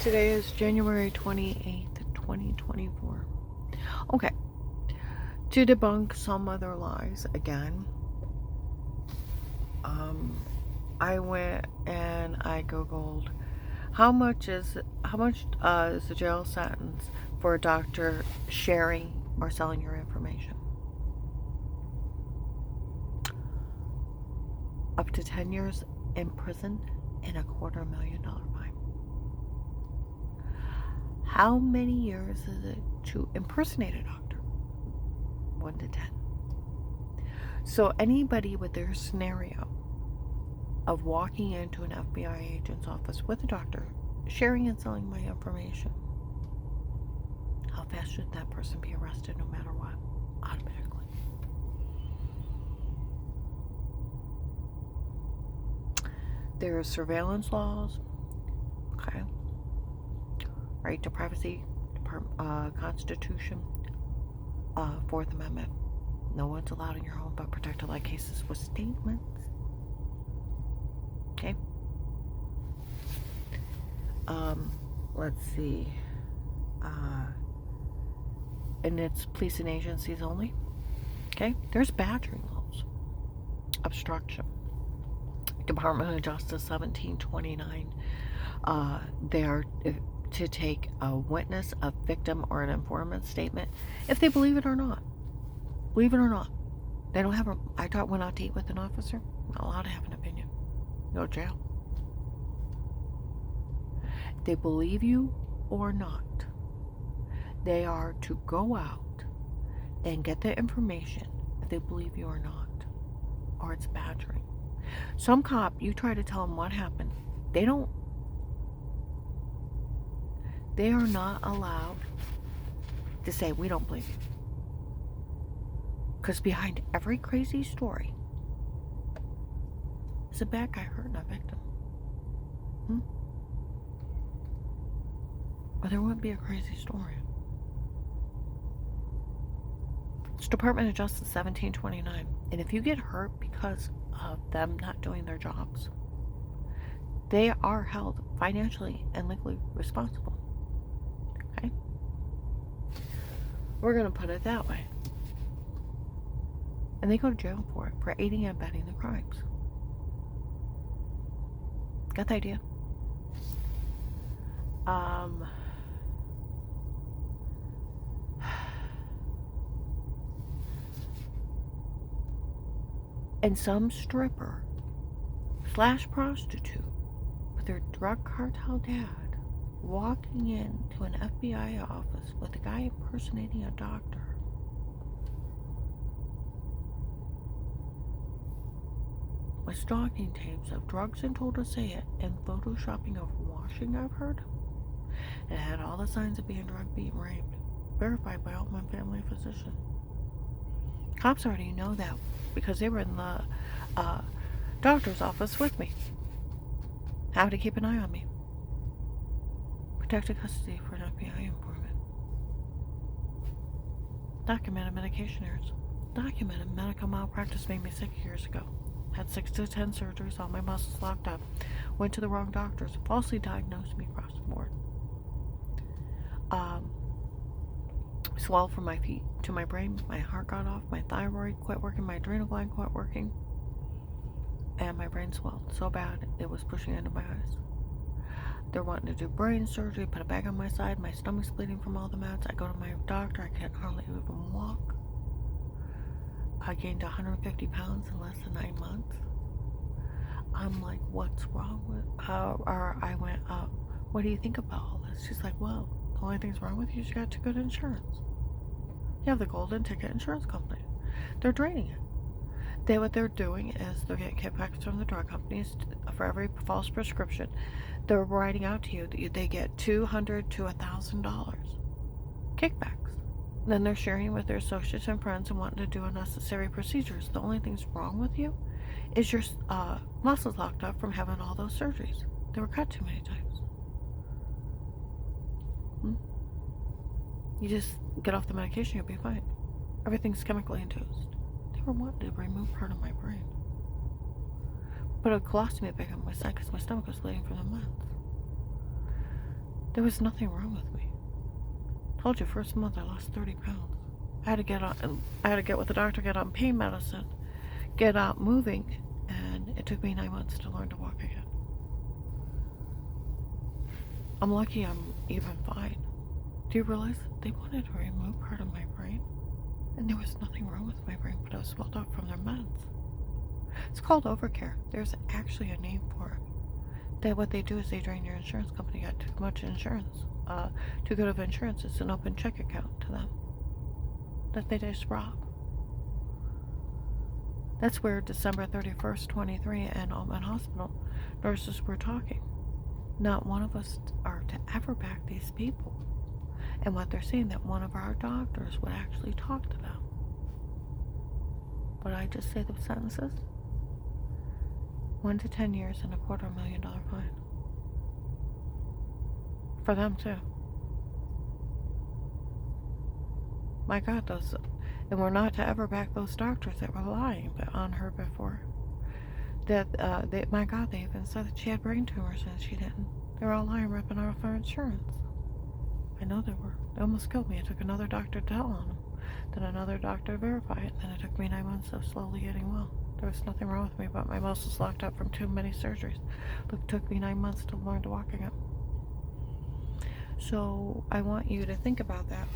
Today is January 28th, 2024. Okay, to debunk some other lies again, I went and I googled how much is the jail sentence for a doctor sharing or selling your information? Up to 10 years in prison and a $250,000 fine. How many years is it to impersonate a doctor? 1 to 10. So anybody with their scenario of walking into an FBI agent's office with a doctor, sharing and selling my information, how fast should that person be arrested no matter what? Automatically. There are surveillance laws, okay? Right to privacy, Constitution, Fourth Amendment. No one's allowed in your home but protected like cases with statements. Okay. Let's see. And it's police and agencies only. Okay. There's badgering laws. Obstruction. Department of Justice 1729. They are to take a witness, a victim, or an informant statement if they believe it or not. Believe it or not. They don't have a. I went out to eat with an officer. Not allowed to have an opinion. Go to jail. If they believe you or not, they are to go out and get the information if they believe you or not, or it's badgering. Some cop, you try to tell them what happened, they are not allowed to say, we don't believe you. Because behind every crazy story is a bad guy hurting a victim. Or there wouldn't be a crazy story. It's Department of Justice 1729. And if you get hurt because of them not doing their jobs, they are held financially and legally responsible. Okay? We're going to put it that way. And they go to jail for it, for aiding and abetting the crimes. Got the idea? And some stripper / prostitute with their drug cartel dad walking into an FBI office with a guy impersonating a doctor with stalking tapes of drugs and told to say it and photoshopping of washing, I've heard. It had all the signs of being drugged, being raped, verified by Altman family physician. Cops already know that because they were in the doctor's office with me. Have to keep an eye on me. Protected custody for an FBI informant. Documented medication errors. Documented medical malpractice made me sick years ago. Had 6 to 10 surgeries, all my muscles locked up. Went to the wrong doctors. Falsely diagnosed me across the board. Swelled from my feet to my brain. My heart got off. My thyroid quit working. My adrenal gland quit working. And my brain swelled so bad it was pushing into my eyes. They're wanting to do brain surgery, put a bag on my side. My stomach's bleeding from all the meds. I go to my doctor. I can't hardly even walk. I gained 150 pounds in less than 9 months. I'm like, what's wrong with or I went, what do you think about all this? She's like, well, the only thing's wrong with you is you got too good insurance. You have the golden ticket insurance company. They're draining it. What they're doing is they're getting kickbacks from the drug companies for every false prescription. They're writing out to you that they get $200 to $1,000 kickbacks. Then they're sharing with their associates and friends and wanting to do unnecessary procedures. The only thing's wrong with you is your muscles locked up from having all those surgeries. They were cut too many times. You just get off the medication, you'll be fine. Everything's chemically induced. They were wanting to remove part of my brain. Put a colostomy bag on my side because my stomach was bleeding from the meds. There was nothing wrong with me. Told you, first month I lost 30 pounds. I had to get with the doctor, get on pain medicine, get out moving, and it took me 9 months to learn to walk again. I'm lucky I'm even fine. Do you realize they wanted to remove part of my brain? And there was nothing wrong with my brain, but I was swelled up from their meds. It's called overcare. There's actually a name for it. That what they do is they drain your insurance company. Got too much insurance, too good of insurance. It's an open check account to them that they just rob. That's where December 31st, 23 and Altman Hospital nurses were talking. Not one of us are to ever back these people. And what they're saying, that one of our doctors would actually talk to them. But I just say the sentences. 1 to 10 years and $250,000 fine. For them too. My God, and we're not to ever back those doctors that were lying on her before. My God, they even said that she had brain tumors and she didn't. They were all lying, ripping off our insurance. I know they were. They almost killed me. It took another doctor to tell on them. Then another doctor to verify it. Then it took me 9 months of slowly getting well. There was nothing wrong with me, but my muscles locked up from too many surgeries. It took me 9 months to learn to walk again. So I want you to think about that.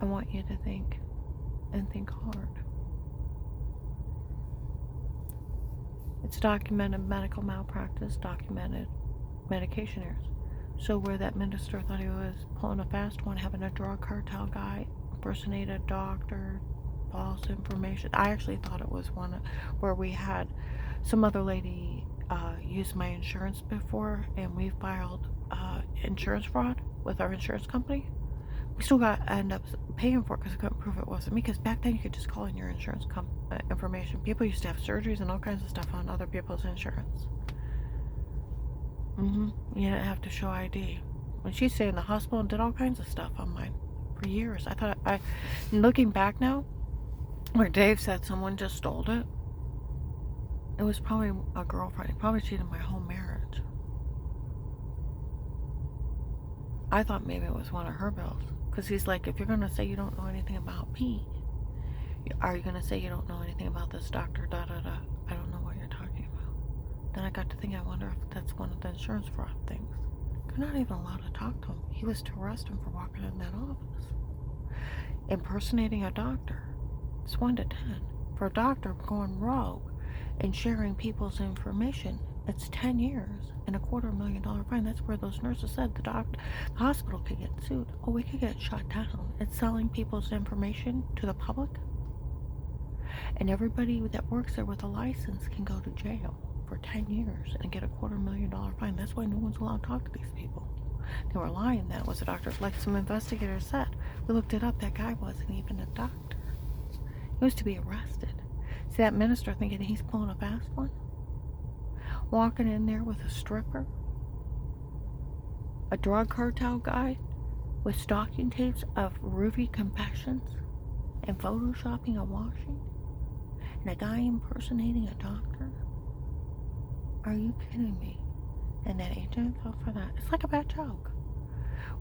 I want you to think and think hard. It's documented medical malpractice, documented medication errors. So where that minister thought he was pulling a fast one, having a drug cartel guy impersonate a doctor, false information. I actually thought it was one where we had some other lady use my insurance before, and we filed insurance fraud with our insurance company. We still end up paying for it because I couldn't prove it wasn't me. Because back then you could just call in your insurance information. People used to have surgeries and all kinds of stuff on other people's insurance. You didn't have to show ID. When she stayed in the hospital and did all kinds of stuff on mine for years. Looking back now, where Dave said someone just stole it, it was probably a girlfriend. He probably cheated my whole marriage. I thought maybe it was one of her bills. Because he's like, if you're going to say you don't know anything about me, are you going to say you don't know anything about this doctor, da-da-da? I don't know what you're talking about. Then I got to think, I wonder if that's one of the insurance fraud things. They're not even allowed to talk to him. He was to arrest him for walking in that office. Impersonating a doctor. It's 1 to 10. For a doctor going rogue and sharing people's information, it's 10 years and $250,000 fine. That's where those nurses said the hospital could get sued. Oh, we could get shut down. It's selling people's information to the public. And everybody that works there with a license can go to jail for 10 years and get a $250,000 fine. That's why no one's allowed to talk to these people. They were lying. That was a doctor. Like some investigators said. We looked it up. That guy wasn't even a doctor. He was to be arrested. See that minister thinking he's pulling a fast one? Walking in there with a stripper, a drug cartel guy with stocking tapes of roofie confessions and photoshopping a washing, and a guy impersonating a doctor. Are you kidding me? And that agent fell for that. It's like a bad joke.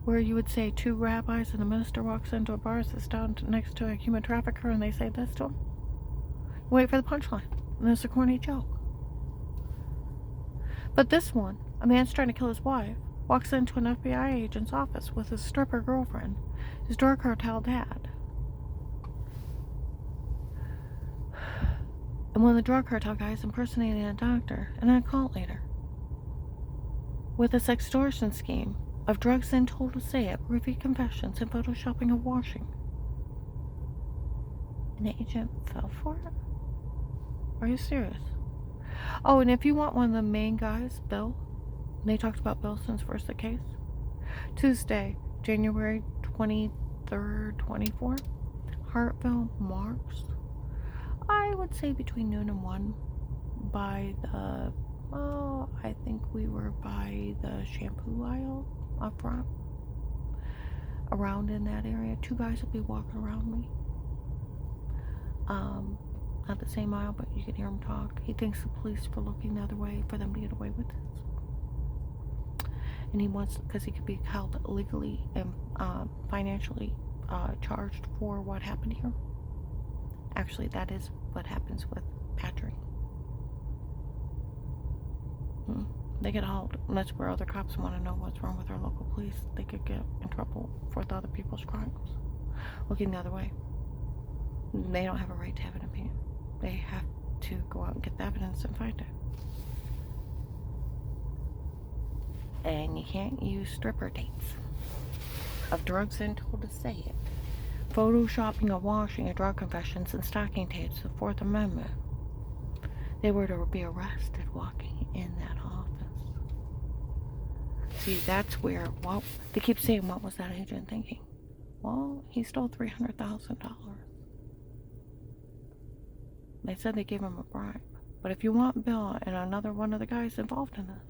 Where you would say 2 rabbis and the minister walks into a bar, sits down next to a human trafficker, and they say this to him. Wait for the punchline. And it's a corny joke. But this one, a man's trying to kill his wife, walks into an FBI agent's office with his stripper girlfriend, his drug cartel dad. And one of the drug cartel guys impersonating a doctor and then a cult leader. With this extortion scheme of drugs then told to say it, roofie confessions, and photoshopping a washing. An agent fell for it? Are you serious? Oh, and if you want one of the main guys, Bill, they talked about Bill since first the case. Tuesday, January 23rd, 24, Hartville Marks. I would say between noon and 1 by the, I think we were by the shampoo aisle up front. Around in that area. 2 guys will be walking around me. Not the same aisle, but you can hear him talk. He thanks the police for looking the other way for them to get away with this. and he wants, because he could be held legally and financially charged for what happened here. Actually, that is what happens with badgering. They get hauled, and that's where other cops want to know what's wrong with our local police. They could get in trouble for other people's crimes. Looking the other way, they don't have a right to have an opinion. They have to go out and get the evidence and find it. And you can't use stripper dates of drugs and told to say it. Photoshopping or washing of drug confessions and stocking tapes, the Fourth Amendment. They were to be arrested walking in that office. See, that's where, well, they keep saying, what was that agent thinking? Well, he stole $300,000. They said they gave him a bribe. But if you want Bill and another one of the guys involved in this,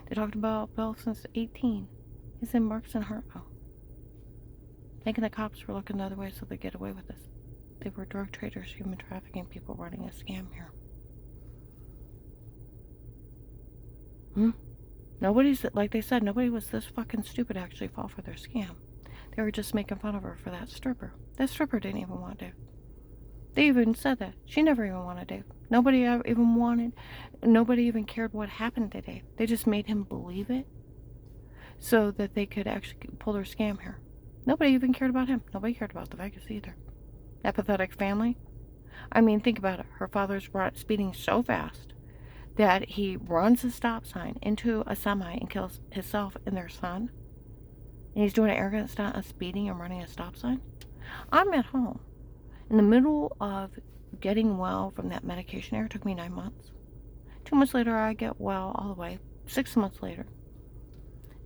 they talked about Bill since 18. He's in Marks and Hartville. Thinking the cops were looking the other way so they'd get away with this. They were drug traders, human trafficking people running a scam here. Nobody's, like they said, nobody was this fucking stupid to actually fall for their scam. They were just making fun of her for that stripper. That stripper didn't even want Dave. They even said that. She never even wanted Dave. Nobody even cared what happened to Dave. They just made him believe it so that they could actually pull their scam here. Nobody even cared about him. Nobody cared about the Vegas either. That pathetic family. I mean, think about it. Her father's speeding so fast that he runs a stop sign into a semi and kills himself and their son. And he's doing an arrogant stunt of speeding and running a stop sign. I'm at home. In the middle of getting well from that medication error, it took me 9 months. 2 months later, I get well all the way. 6 months later,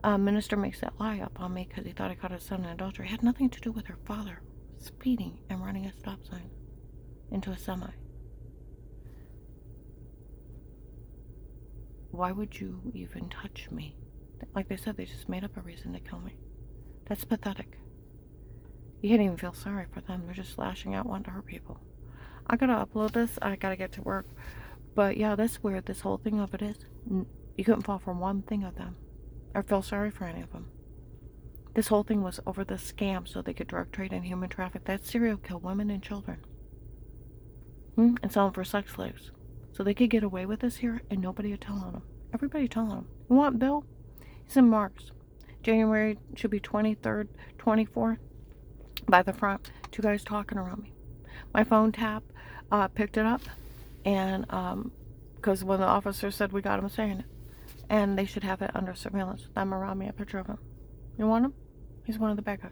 a minister makes that lie up on me because he thought I caught his son in adultery. It had nothing to do with her father speeding and running a stop sign into a semi. Why would you even touch me? Like they said, they just made up a reason to kill me. That's pathetic. You can't even feel sorry for them. They're just lashing out, wanting to hurt people. I gotta upload this. I gotta get to work. But yeah, that's where this whole thing of it is. You couldn't fall for one thing of them or feel sorry for any of them. This whole thing was over the scam so they could drug trade and human traffic. That serial kill women and children. And sell them for sex slaves. So they could get away with this here and nobody would tell on them. Everybody telling them. You want Bill? He's in Marks. January should be 23rd, 24th. By the front, 2 guys talking around me. My phone tap picked it up, and because when the officer said we got him saying it, and they should have it under surveillance. Them around me, a picture of him. You want him? He's one of the bad guys.